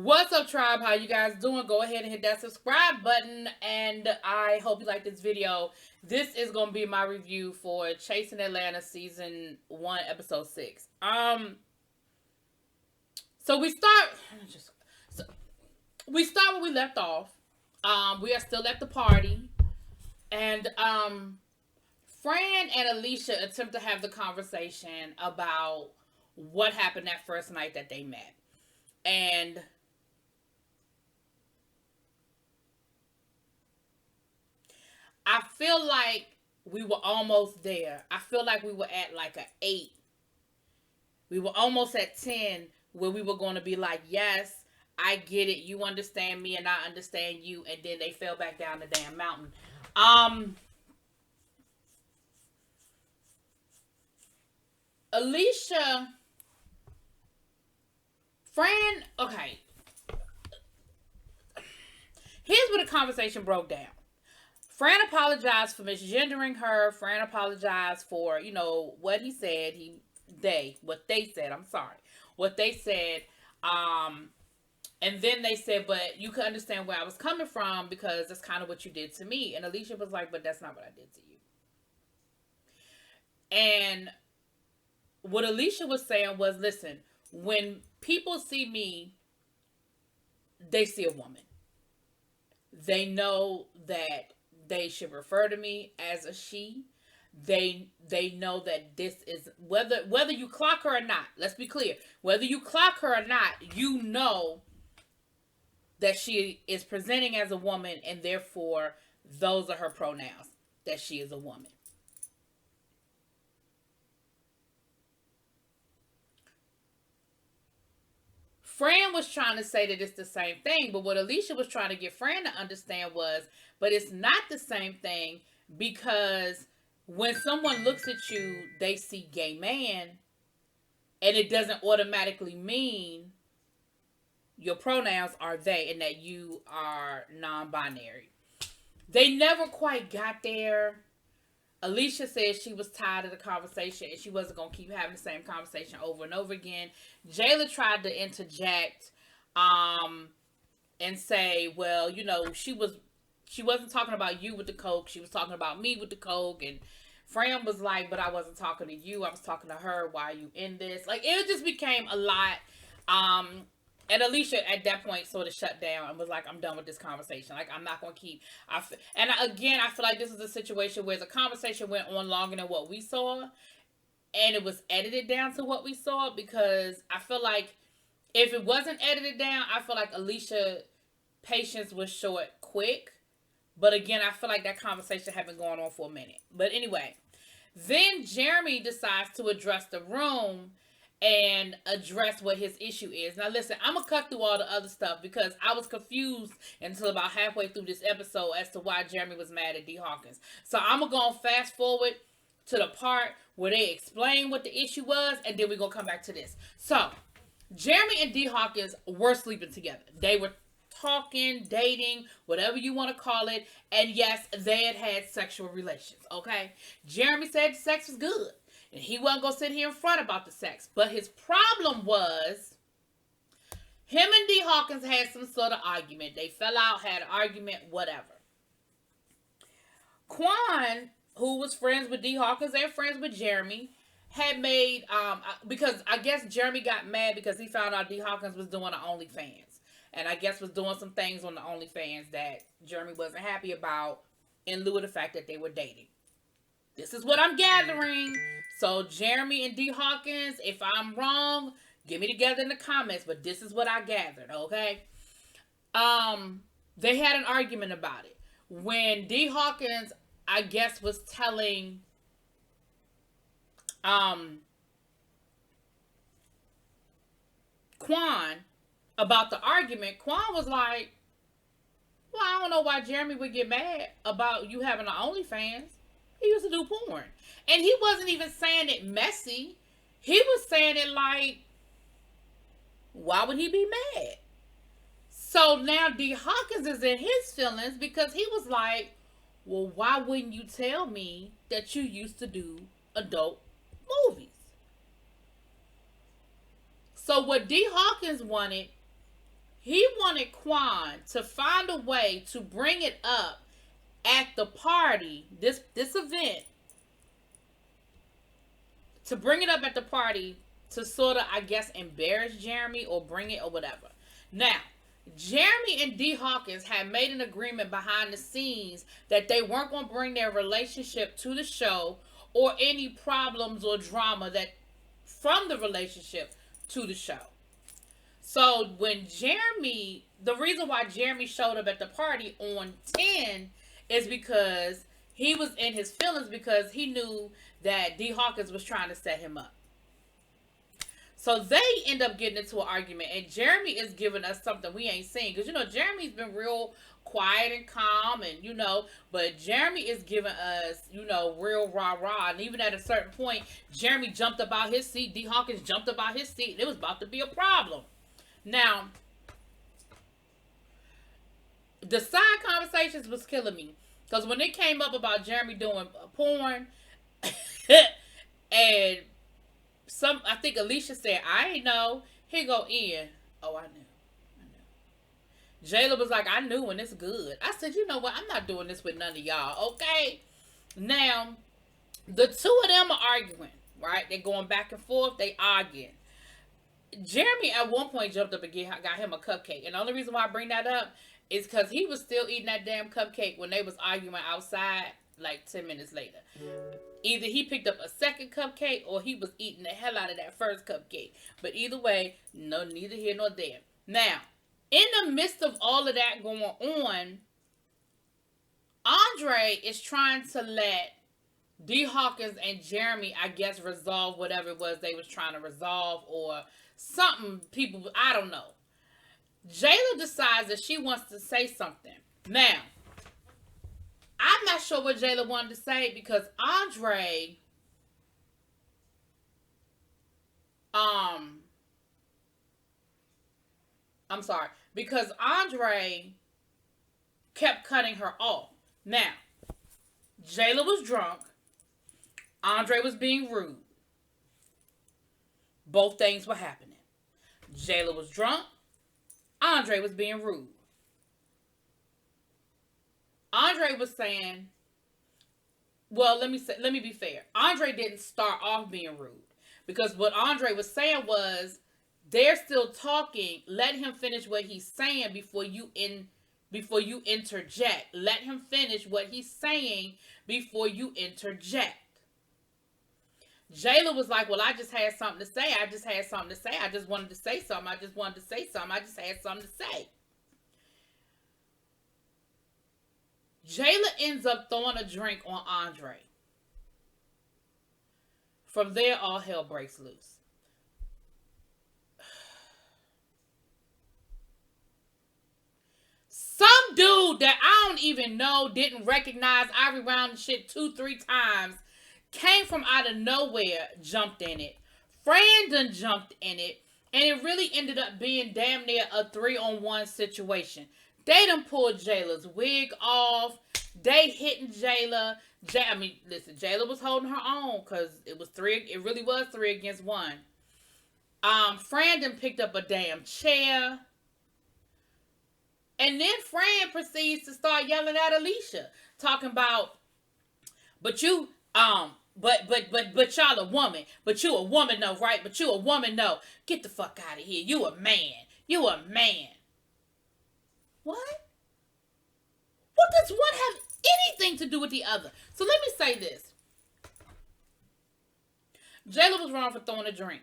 What's up, tribe? How you guys doing? Go ahead and hit that subscribe button, and I hope you like this video. This is gonna be my review for Chasing Atlanta season 1, episode 6. So we start. So we start where we left off. We are still at the party, and Fran and Alicia attempt to have the conversation about what happened that first night that they met, and I feel like we were almost there. I feel like we were at like a 8. We were almost at 10 where we were going to be like, yes, I get it. You understand me and I understand you. And then they fell back down the damn mountain. Alicia, Fran, okay. Here's where the conversation broke down. Fran apologized for misgendering her. Fran apologized for, what he said. What they said. I'm sorry. What they said. And then they said, but you can understand where I was coming from because that's kind of what you did to me. And Alicia was like, but that's not what I did to you. And what Alicia was saying was, listen, when people see me, they see a woman. They know that they should refer to me as a she. They know that this is whether you clock her or not. Let's be clear. Whether you clock her or not, you know that she is presenting as a woman, and therefore those are her pronouns, that she is a woman. Fran was trying to say that it's the same thing, but what Alicia was trying to get Fran to understand was, but it's not the same thing, because when someone looks at you, they see gay man, and it doesn't automatically mean your pronouns are they and that you are non-binary. They never quite got there. Alicia said she was tired of the conversation and she wasn't going to keep having the same conversation over and over again. Jayla tried to interject and say, well, she wasn't talking about you with the coke. She was talking about me with the coke. And Fran was like, but I wasn't talking to you. I was talking to her. Why are you in this? Like, it just became a lot. And Alicia, at that point, sort of shut down and was like, I'm done with this conversation. Like, I'm not going to keep... I feel like this is a situation where the conversation went on longer than what we saw. And it was edited down to what we saw. Because I feel like if it wasn't edited down, I feel like Alicia patience was short quick. But again, I feel like that conversation had been going on for a minute. But anyway, then Jeremy decides to address the room and address what his issue is. Now listen, I'm going to cut through all the other stuff because I was confused until about halfway through this episode as to why Jeremy was mad at D. Hawkins. So I'm going to go fast forward to the part where they explain what the issue was, and then we're going to come back to this. So, Jeremy and D. Hawkins were sleeping together. They were talking, dating, whatever you want to call it, and yes, they had sexual relations, okay? Jeremy said sex was good. And he wasn't going to sit here in front about the sex. But his problem was, him and D. Hawkins had some sort of argument. They fell out, had an argument, whatever. Quan, who was friends with D. Hawkins and friends with Jeremy, had made, because I guess Jeremy got mad because he found out D. Hawkins was doing the OnlyFans. And I guess was doing some things on the OnlyFans that Jeremy wasn't happy about in lieu of the fact that they were dating. This is what I'm gathering. So Jeremy and D. Hawkins, if I'm wrong, get me together in the comments. But this is what I gathered, okay? They had an argument about it. When D. Hawkins, I guess, was telling Quan about the argument, Quan was like, well, I don't know why Jeremy would get mad about you having an OnlyFans. He used to do porn. And he wasn't even saying it messy. He was saying it like, why would he be mad? So now D. Hawkins is in his feelings because he was like, well, why wouldn't you tell me that you used to do adult movies? So what D. Hawkins wanted He wanted Quan to find a way to bring it up at the party, this event, to bring it up at the party to sort of, I guess, embarrass Jeremy or bring it or whatever. Now, Jeremy and D Hawkins had made an agreement behind the scenes that they weren't going to bring their relationship to the show or any problems or drama that from the relationship to the show. So when Jeremy, the reason why Jeremy showed up at the party on 10 is because he was in his feelings because he knew that D Hawkins was trying to set him up. So they end up getting into an argument, and Jeremy is giving us something we ain't seen. Because, Jeremy's been real quiet and calm, and, but Jeremy is giving us, real rah-rah. And even at a certain point, Jeremy jumped up out his seat, D Hawkins jumped up out his seat, and it was about to be a problem. Now, the side conversations was killing me. Because when it came up about Jeremy doing porn, and I think Alicia said, I ain't know. He go in. Oh, I knew. Jayla was like, I knew, and it's good. I said, you know what? I'm not doing this with none of y'all, okay? Now, the two of them are arguing, right? They're going back and forth. They arguing. Jeremy at one point jumped up and got him a cupcake. And the only reason why I bring that up is because he was still eating that damn cupcake when they was arguing outside like 10 minutes later. Either he picked up a second cupcake or he was eating the hell out of that first cupcake. But either way, neither here nor there. Now, in the midst of all of that going on, Andre is trying to let D Hawkins and Jeremy, I guess, resolve whatever it was they was trying to resolve or something. I don't know. Jayla decides that she wants to say something. Now, I'm not sure what Jayla wanted to say because Andre, because Andre kept cutting her off. Now, Jayla was drunk. Andre was being rude. Both things were happening. Jayla was drunk. Andre was being rude. Andre was saying, well, let me be fair. Andre didn't start off being rude. Because what Andre was saying was, they're still talking. Let him finish what he's saying before you interject. Let him finish what he's saying before you interject. Jayla was like, well, I just had something to say. I just wanted to say something. I just had something to say. Jayla ends up throwing a drink on Andre. From there, all hell breaks loose. Some dude that I don't even know, didn't recognize, I rewound shit 2-3 times, came from out of nowhere, jumped in it. Fran done jumped in it. And it really ended up being damn near a 3-on-1 situation. They done pulled Jayla's wig off. They hitting Jayla. Listen, Jayla was holding her own because it really was 3 against 1. Fran done picked up a damn chair. And then Fran proceeds to start yelling at Alicia. Talking about, but you, but y'all a woman. But you a woman though, right? But you a woman though. Get the fuck out of here. You a man. You a man. What? What does one have anything to do with the other? So let me say this. Jayla was wrong for throwing a drink.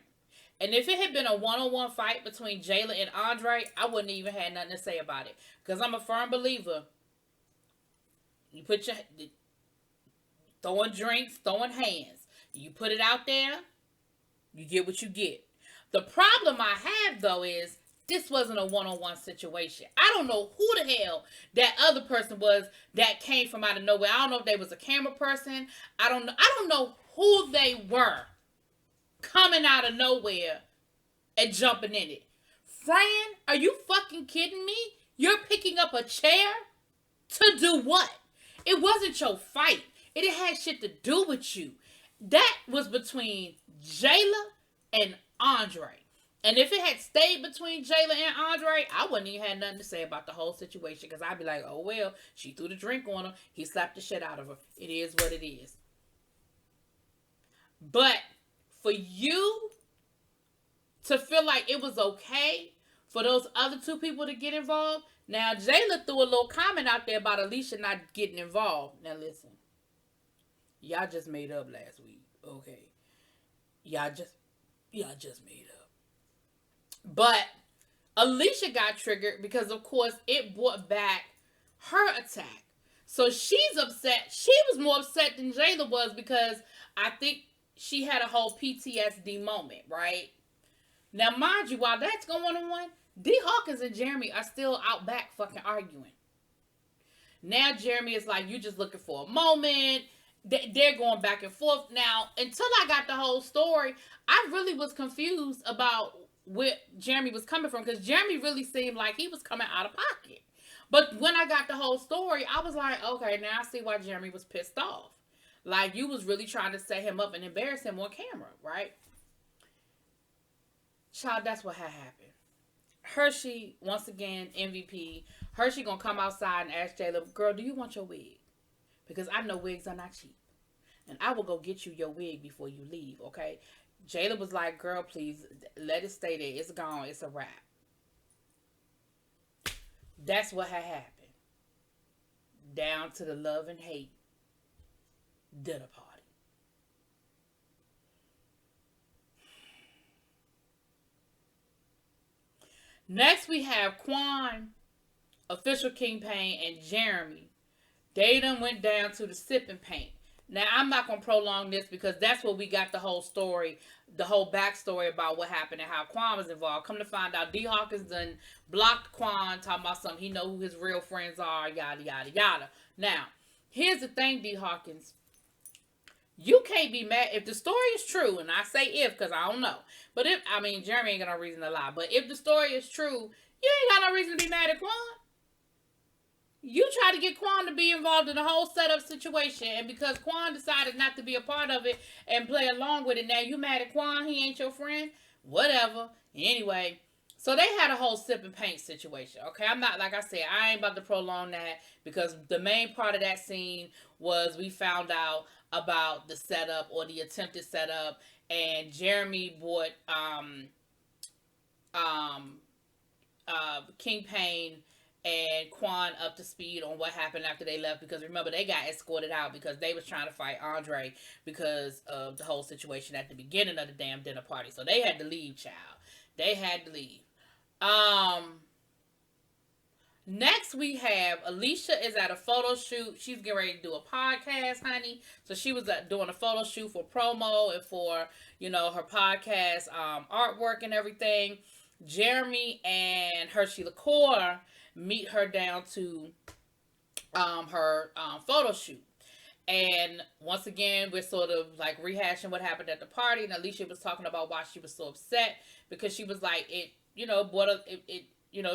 And if it had been a one-on-one fight between Jayla and Andre, I wouldn't even have nothing to say about it. Because I'm a firm believer. You put your... Throwing drinks, throwing hands. You put it out there, you get what you get. The problem I have, though, is this wasn't a one-on-one situation. I don't know who the hell that other person was that came from out of nowhere. I don't know if they was a camera person. I don't know who they were coming out of nowhere and jumping in it. Fran, are you fucking kidding me? You're picking up a chair to do what? It wasn't your fight. It had shit to do with you. That was between Jayla and Andre. And if it had stayed between Jayla and Andre, I wouldn't even had nothing to say about the whole situation because I'd be like, oh well, she threw the drink on him. He slapped the shit out of her. It is what it is. But for you to feel like it was okay for those other two people to get involved, now Jayla threw a little comment out there about Alicia not getting involved. Now listen, y'all just made up last week, okay? Y'all just made up. But Alicia got triggered because, of course, it brought back her attack. So she's upset. She was more upset than Jayla was because I think she had a whole PTSD moment, right? Now, mind you, while that's going on, D. Hawkins and Jeremy are still out back fucking arguing. Now Jeremy is like, you just looking for a moment. They're going back and forth. Now, until I got the whole story, I really was confused about where Jeremy was coming from because Jeremy really seemed like he was coming out of pocket. But when I got the whole story, I was like, okay, now I see why Jeremy was pissed off. Like, you was really trying to set him up and embarrass him on camera, right? Child, that's what had happened. Hershey, once again, MVP. Hershey gonna come outside and ask Jayla, girl, do you want your wig? Because I know wigs are not cheap. And I will go get you your wig before you leave, okay? Jayla was like, girl, please, let it stay there. It's gone. It's a wrap. That's what had happened. Down to the love and hate dinner party. Next, we have Quan, Official Kingpin, and Jeremy. They done went down to the sipping paint. Now, I'm not going to prolong this because that's where we got the whole story, the whole backstory about what happened and how Quan was involved. Come to find out, D. Hawkins done blocked Quan, talking about something. He know who his real friends are, yada, yada, yada. Now, here's the thing, D. Hawkins. You can't be mad if the story is true, and I say if because I don't know. But Jeremy ain't got no reason to lie. But if the story is true, you ain't got no reason to be mad at Quan. You try to get Quan to be involved in the whole setup situation, and because Quan decided not to be a part of it and play along with it, now you mad at Quan? He ain't your friend? Whatever. Anyway, so they had a whole sip and paint situation. Okay, I'm not, like I said, I ain't about to prolong that because the main part of that scene was we found out about the setup or the attempted setup, and Jeremy brought Kingpin and Quan up to speed on what happened after they left because remember they got escorted out because they was trying to fight Andre because of the whole situation at the beginning of the damn dinner party. So they had to leave, child. They had to leave. Next we have Alicia is at a photo shoot. She's getting ready to do a podcast, honey. So she was doing a photo shoot for promo and for, her podcast artwork and everything. Jeremy and Hershey LaCour meet her down to her photo shoot. And once again, we're sort of like rehashing what happened at the party. And Alicia was talking about why she was so upset because she was like, it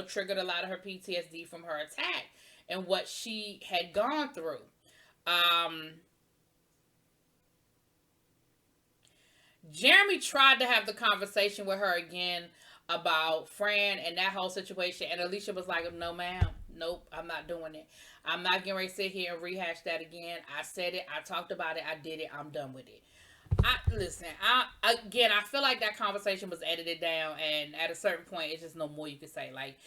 triggered a lot of her PTSD from her attack and what she had gone through. Jeremy tried to have the conversation with her again about Fran and that whole situation, and Alicia was like, no ma'am, nope, I'm not doing it. I'm not getting ready to sit here and rehash that again. I said it, I talked about it, I did it, I'm done with it. I feel like that conversation was edited down, and at a certain point it's just no more you can say. Like,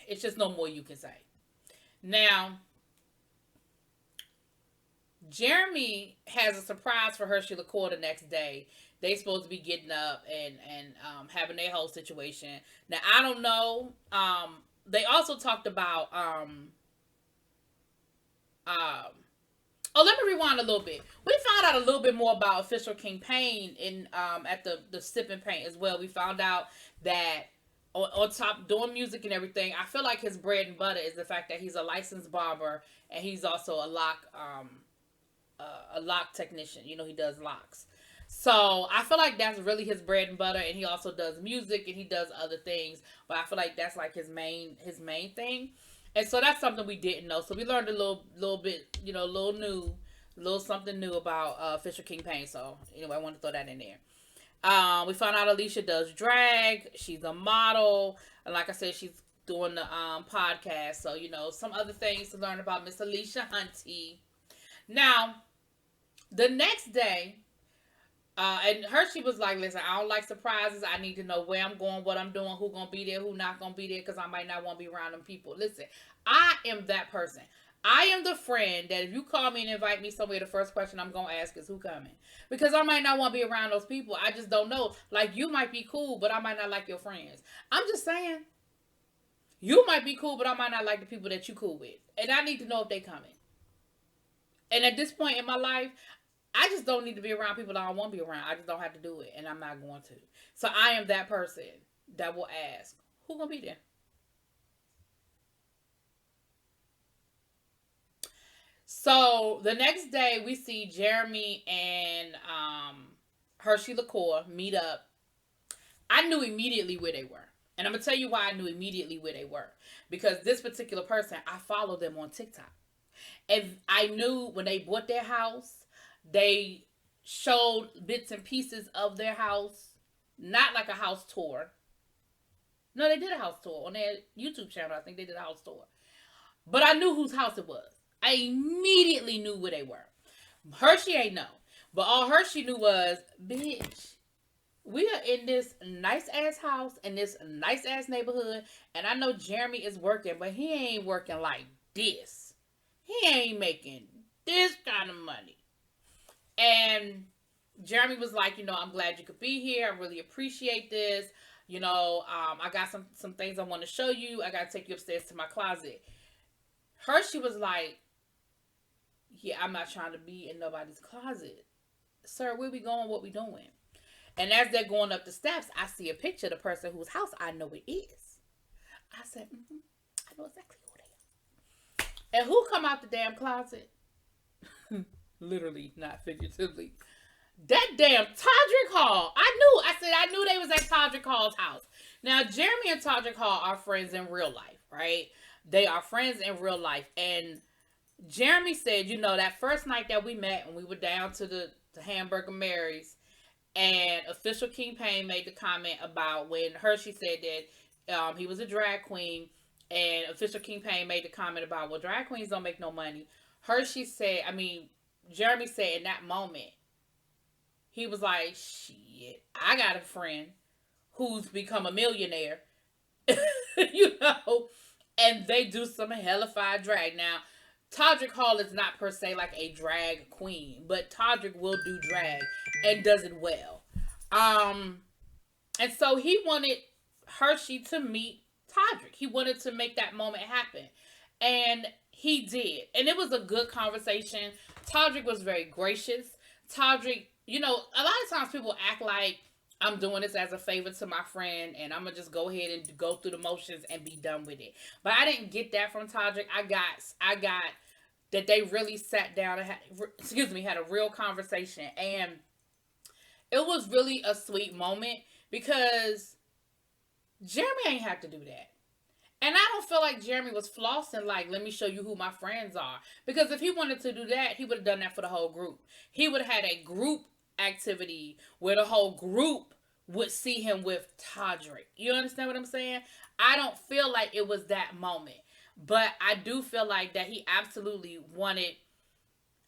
it's just no more you can say. Now, Jeremy has a surprise for Hershey LaCour the next day. They supposed to be getting up and having their whole situation. Now, I don't know. They also talked about let me rewind a little bit. We found out a little bit more about Official Kingpin in at the Sip and Paint as well. We found out that on top doing music and everything, I feel like his bread and butter is the fact that he's a licensed barber and he's also a lock technician. He does locks. So I feel like that's really his bread and butter, and he also does music and he does other things. But I feel like that's like his main thing. And so that's something we didn't know. So we learned a little bit, little something new about Official Kingpin. So anyway, I want to throw that in there. We found out Alicia does drag. She's a model. And like I said, she's doing the podcast. So, some other things to learn about Miss Alicia Hunty. Now, the next day, and Hershey was like, listen, I don't like surprises. I need to know where I'm going, what I'm doing, who going to be there, who not going to be there, because I might not want to be around them people. Listen, I am that person. I am the friend that if you call me and invite me somewhere, the first question I'm going to ask is who coming. Because I might not want to be around those people. I just don't know. Like, you might be cool, but I might not like your friends. I'm just saying. You might be cool, but I might not like the people that you cool with. And I need to know if they coming. And at this point in my life, I just don't need to be around people that I don't want to be around. I just don't have to do it, and I'm not going to. So I am that person that will ask, who gonna be there? So the next day, we see Jeremy and Hershey LaCour meet up. I knew immediately where they were. And I'm going to tell you why I knew immediately where they were. Because this particular person, I followed them on TikTok. And I knew when they bought their house, they showed bits and pieces of their house. Not like a house tour. No, they did a house tour on their YouTube channel. I think they did a house tour. But I knew whose house it was. I immediately knew where they were. Hershey ain't know. But all Hershey knew was, bitch, we are in this nice ass house in this nice ass neighborhood. And I know Jeremy is working, but he ain't working like this. He ain't making this kind of money. And Jeremy was like, I'm glad you could be here. I really appreciate this. I got some things I want to show you. I got to take you upstairs to my closet. Hershey was like, yeah, I'm not trying to be in nobody's closet. Sir, where we going? What we doing? And as they're going up the steps, I see a picture of the person whose house I know it is. I said, I know exactly who they are. And who come out the damn closet? Literally, not figuratively. That damn Todrick Hall. I knew they was at Todrick Hall's house. Now, Jeremy and Todrick Hall are friends in real life, right? They are friends in real life. And Jeremy said, that first night that we met and we were down to the Hamburger Mary's, and Official King Payne made the comment about when Hershey said that he was a drag queen, and Official King Payne made the comment about, well, drag queens don't make no money. Jeremy said in that moment, he was like, shit, I got a friend who's become a millionaire, and they do some hellified drag. Now, Todrick Hall is not per se like a drag queen, but Todrick will do drag and does it well. And so he wanted Hershey to meet Todrick. He wanted to make that moment happen. And he did. And it was a good conversation. Todrick was very gracious. Todrick, a lot of times people act like I'm doing this as a favor to my friend and I'm going to just go ahead and go through the motions and be done with it. But I didn't get that from Todrick. I got that they really sat down and had a real conversation. And it was really a sweet moment because Jeremy ain't have to do that. And I don't feel like Jeremy was flossing like, let me show you who my friends are. Because if he wanted to do that, he would have done that for the whole group. He would have had a group activity where the whole group would see him with Todrick. You understand what I'm saying? I don't feel like it was that moment. But I do feel like that he absolutely wanted,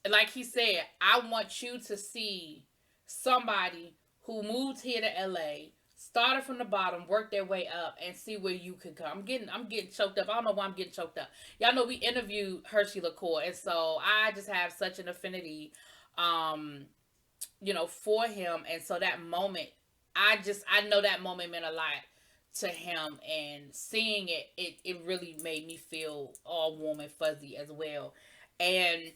like he said, I want you to see somebody who moved here to LA, started from the bottom, worked their way up, and see where you could come. I'm getting choked up. I don't know why I'm getting choked up. Y'all know we interviewed Hershey LaCour, and so I just have such an affinity, for him. And so that moment, I know that moment meant a lot to him, and seeing it really made me feel all warm and fuzzy as well. And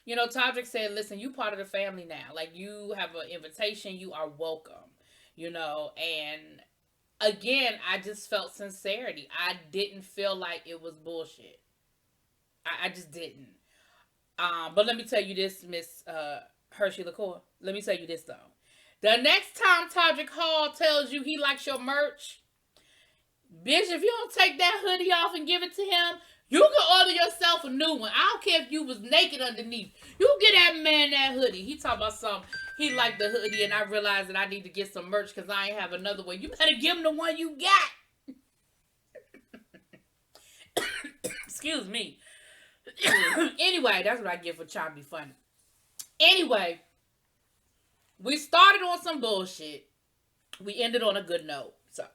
Todrick said, listen, you part of the family now. Like, you have an invitation, you are welcome. And again, I just felt sincerity. I didn't feel like it was bullshit. I just didn't. But let me tell you this, Miss Hershey LaCour. Let me tell you this, though. The next time Todrick Hall tells you he likes your merch, bitch, if you don't take that hoodie off and give it to him, you can order yourself a new one. I don't care if you was naked underneath. You get that man that hoodie. He talking about something. he liked the hoodie, and I realized that I need to get some merch because I ain't have another one. You better give him the one you got. Excuse me. Anyway, that's what I get for trying to be funny. Anyway, we started on some bullshit. We ended on a good note. So,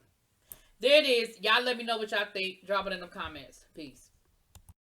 there it is. Y'all let me know what y'all think. Drop it in the comments. Peace.